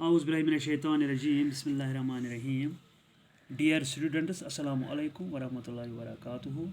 A'udhu billahi minash shaitanir rajeem. Bismillahir rahmanir rahim. Dear students, assalamu alaikum wa rahmatullahi wa barakatuhu.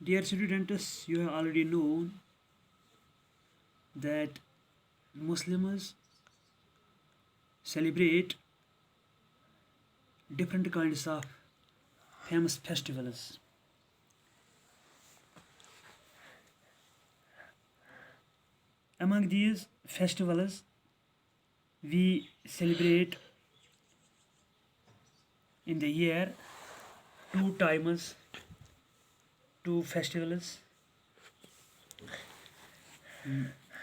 Dear students, you have already known that Muslims celebrate different kinds of famous festivals. Among these festivals, we celebrate in the year two festivals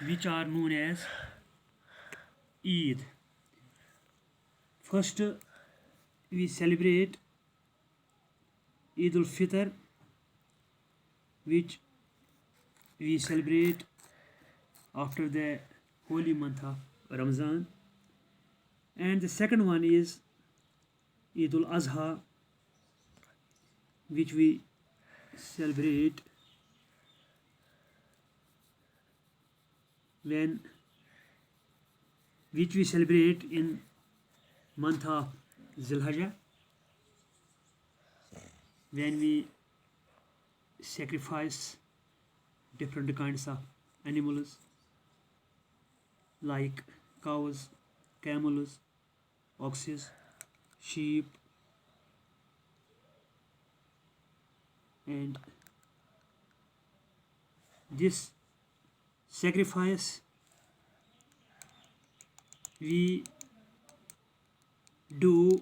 which are known as Eid. First, we celebrate Eid al-Fitr, which we celebrate after the holy month of Ramadan. And the second one is Eid al-Adha, which we celebrate in month of Zilhajjah, when we sacrifice different kinds of animals like cows, camels, oxes, sheep, and this sacrifice we do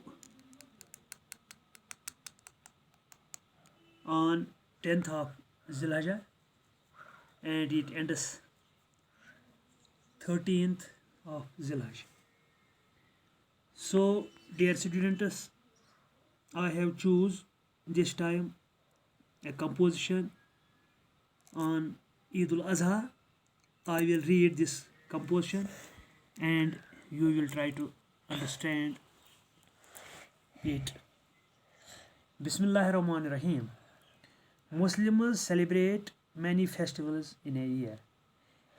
on 10th of Zilhajjah and it ends 13th of Zilhajjah. So, dear students, I have choose this time a composition on Eid al-Adha. I will read this composition and you will try to understand it. Bismillahir Rahmanir Rahim. Muslims celebrate many festivals in a year.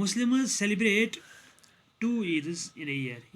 Muslims celebrate two Eids in a year.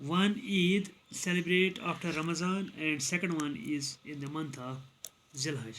One Eid celebrate after Ramadan and second one is in the month of Zilhajj.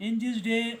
In this day,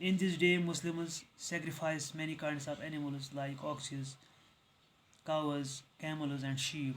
In this day, Muslims sacrifice many kinds of animals like oxes, cows, camels and sheep.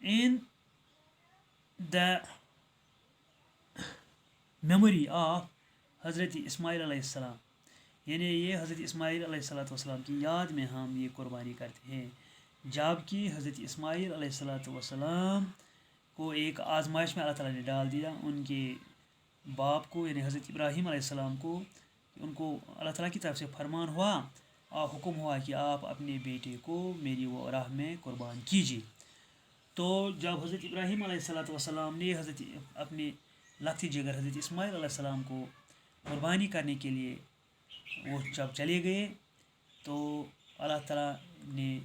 In the memory of حضرت اسماعیل علیہ السلام, یعنی یہ حضرت اسماعیل علیہ السلام کی یاد میں ہم یہ قربانی کرتے ہیں, جب کہ حضرت اسماعیل علیہ السلام کو ایک آزمائش میں اللہ تعالیٰ نے ڈال دیا. ان کے باپ کو یعنی حضرت ابراہیم علیہ السلام کو, ان کو اللہ تعالیٰ کی طرف سے فرمان ہوا اور حکم ہوا کہ آپ اپنے بیٹے کو میری وہ راہ میں قربان کیجیے. تو جب حضرت ابراہیم علیہ السلام نے حضرت اپنے لختی جگر حضرت اسماعیل علیہ السلام کو قربانی کرنے کے لیے وہ جب چلے گئے, تو اللہ تعالیٰ نے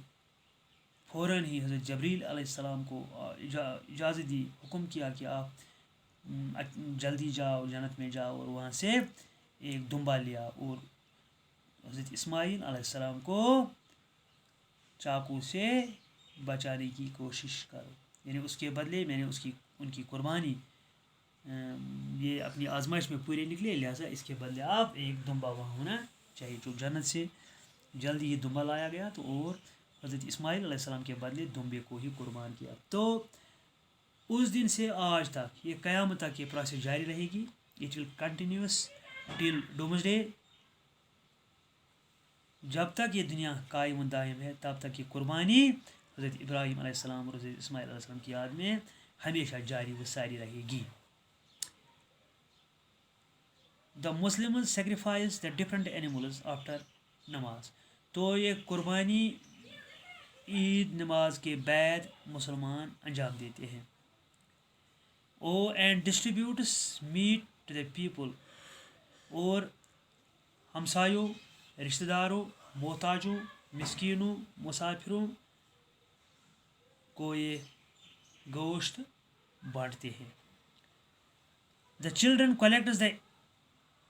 فوراً ہی حضرت جبریل علیہ السلام کو اجازت دی, حکم کیا کہ آپ جلدی جاؤ, جنت میں جاؤ, اور وہاں سے ایک دمبا لیا اور حضرت اسماعیل علیہ السلام کو چاقو سے بچانے کی کوشش کرو, یعنی اس کے بدلے میں نے ان کی قربانی یہ اپنی آزمائش میں پورے نکلے, لہٰذا اس کے بدلے آپ ایک دمبا وہاں ہونا چاہیے. جو جنت سے جلدی یہ دمبا لایا گیا, تو اور حضرت اسماعیل علیہ السلام کے بدلے دمبے کو ہی قربان کیا. تو اس دن سے آج تک یہ قیامت تک یہ پروسیس جاری رہے گی. اٹ ول کنٹینیوس ٹل ڈومسڈے, جب تک یہ دنیا قائم و دائم ہے تب تک یہ قربانی حضرت ابراہیم علیہ السلام اور حضرت اسماعیل علیہ السلام کی یاد میں ہمیشہ جاری و ساری رہے گی. The Muslims sacrifice the different animals after نماز. تو یہ قربانی عید نماز کے بعد مسلمان انجام دیتے ہیں. And distributes meat to the people, اور ہمسایوں, رشتہ داروں, محتاجوں, مسکینوں, مسافروں کو یہ گوشت بانٹتے ہیں. The children collects the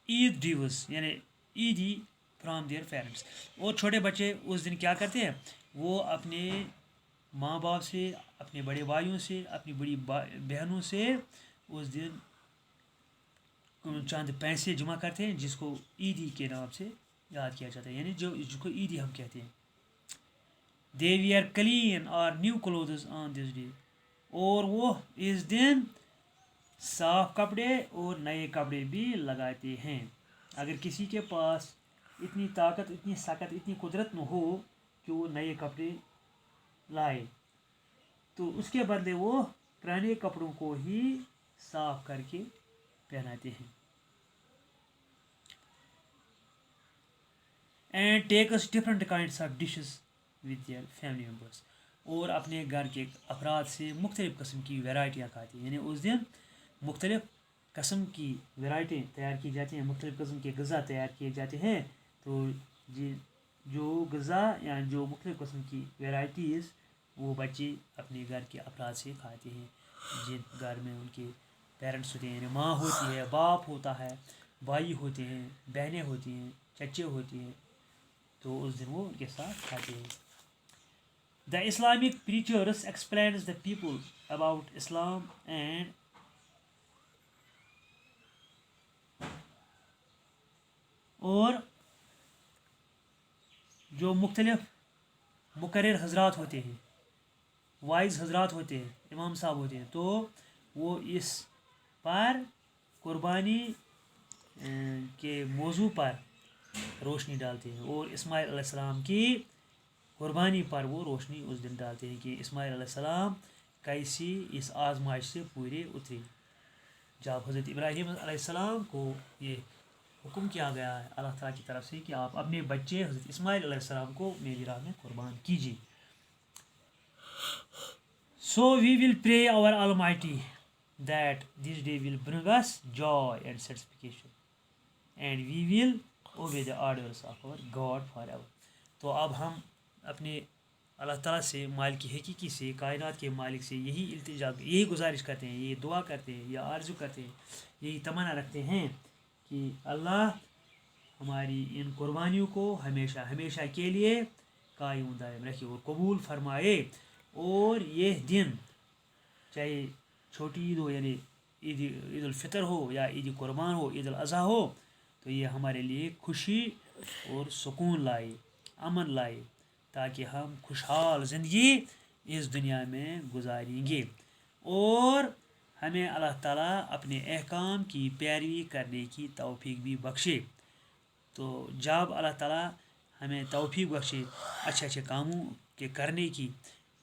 Eid dues, یعنی عیدی فرام دیئر پیرنٹس. اور چھوٹے بچے اس دن کیا کرتے ہیں, وہ اپنے ماں باپ سے, اپنے بڑے بھائیوں سے, اپنی بڑی بہنوں سے اس دن چند پیسے جمع کرتے ہیں, جس کو عیدی کے نام سے یاد کیا جاتا ہے, یعنی جس کو عیدی ہم کہتے ہیں. دے ویئر کلین اور new clothes on this day, اور وہ اس دن صاف کپڑے اور نئے کپڑے بھی لگاتے ہیں. اگر کسی کے پاس اتنی طاقت, اتنی سکت, اتنی قدرت نہ ہو کہ وہ نئے کپڑے لائے, تو اس کے بدلے وہ پرانے کپڑوں کو ہی صاف کر کے پہناتے ہیں. And takes different kinds of dishes with their family members, اور اپنے گھر کے افراد سے مختلف قسم کی ویرائٹیاں کھاتے ہیں. یعنی اس دن مختلف قسم کی ویرائٹیاں تیار کی جاتی ہیں, مختلف قسم کے غذا تیار کیے جاتے ہیں. تو جو غذا یا جو مختلف قسم کی ویرائٹیز وہ بچے اپنے گھر کے افراد سے کھاتے ہیں, جن گھر میں ان کے پیرنٹس ہوتے ہیں, یعنی ماں ہوتی ہے, باپ ہوتا ہے, بھائی ہوتے ہیں, بہنیں ہوتی ہیں, چچے ہوتے ہیں, تو اس دن وہ ان کے ساتھ کھاتے ہیں. The Islamic preachers explains the people about Islam and اور جو مختلف مقرر حضرات ہوتے ہیں, وائز حضرات ہوتے ہیں, امام صاحب ہوتے ہیں, تو وہ اس پر قربانی کے موضوع پر روشنی ڈالتے ہیں, اور اسماعیل علیہ السلام کی قربانی پر وہ روشنی اس دن ڈالتے ہیں کہ اسماعیل علیہ السلام کیسی اس آزمائش سے پورے اترے. جب حضرت ابراہیم علیہ السلام کو یہ حکم کیا گیا ہے اللہ تعالیٰ کی طرف سے کہ آپ اپنے بچے حضرت اسماعیل علیہ السلام کو میری راہ میں قربان کیجیے. So we will pray our Almighty that this day will bring us joy and satisfaction, and we will obey the orders of our God forever. تو اب ہم اپنے اللہ تعالیٰ سے، مالک حقیقی سے، کائنات کے مالک سے یہی التجا، یہی گزارش کرتے ہیں، یہی دعا کرتے ہیں، یہ آرزو کرتے ہیں، یہی تمنا رکھتے ہیں کہ اللہ ہماری ان قربانیوں کو ہمیشہ ہمیشہ کے لیے قائم دائم رکھے اور قبول فرمائے، اور یہ دن چاہے چھوٹی عید ہو، یعنی عید الفطر ہو، یا عید قربان ہو، عید الاضحیٰ ہو، تو یہ ہمارے لیے خوشی اور سکون لائے، امن لائے، تاکہ ہم خوشحال زندگی اس دنیا میں گزاریں گے، اور ہمیں اللہ تعالیٰ اپنے احکام کی پیروی کرنے کی توفیق بھی بخشے۔ تو جب اللہ تعالیٰ ہمیں توفیق بخشے اچھے اچھے کاموں کے کرنے کی،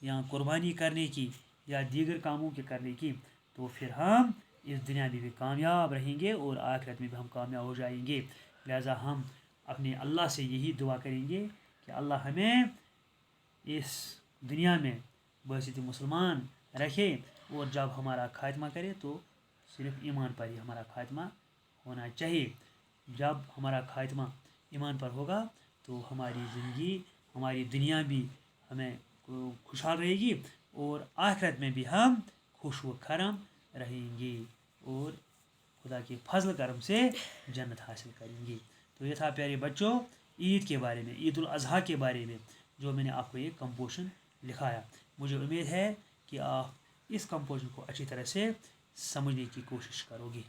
یا قربانی کرنے کی، یا دیگر کاموں کے کرنے کی، تو پھر ہم اس دنیا میں بھی کامیاب رہیں گے اور آخرت میں بھی ہم کامیاب ہو جائیں گے۔ لہذا ہم اپنے اللہ سے یہی دعا کریں گے کہ اللہ ہمیں اس دنیا میں بحیثیت مسلمان رکھے، اور جب ہمارا خاتمہ کرے تو صرف ایمان پر ہی ہمارا خاتمہ ہونا چاہیے۔ جب ہمارا خاتمہ ایمان پر ہوگا تو ہماری زندگی، ہماری دنیا بھی ہمیں خوشحال رہے گی، اور آخرت میں بھی ہم خوش و خرم رہیں گے، اور خدا کے فضل کرم سے جنت حاصل کریں گے۔ تو یہ تھا پیارے بچوں عید کے بارے میں، عید الاضحیٰ کے بارے میں، جو میں نے آپ کو یہ کمپوزیشن لکھایا۔ مجھے امید ہے کہ آپ اس کمپوزیشن کو اچھی طرح سے سمجھنے کی کوشش کرو گے۔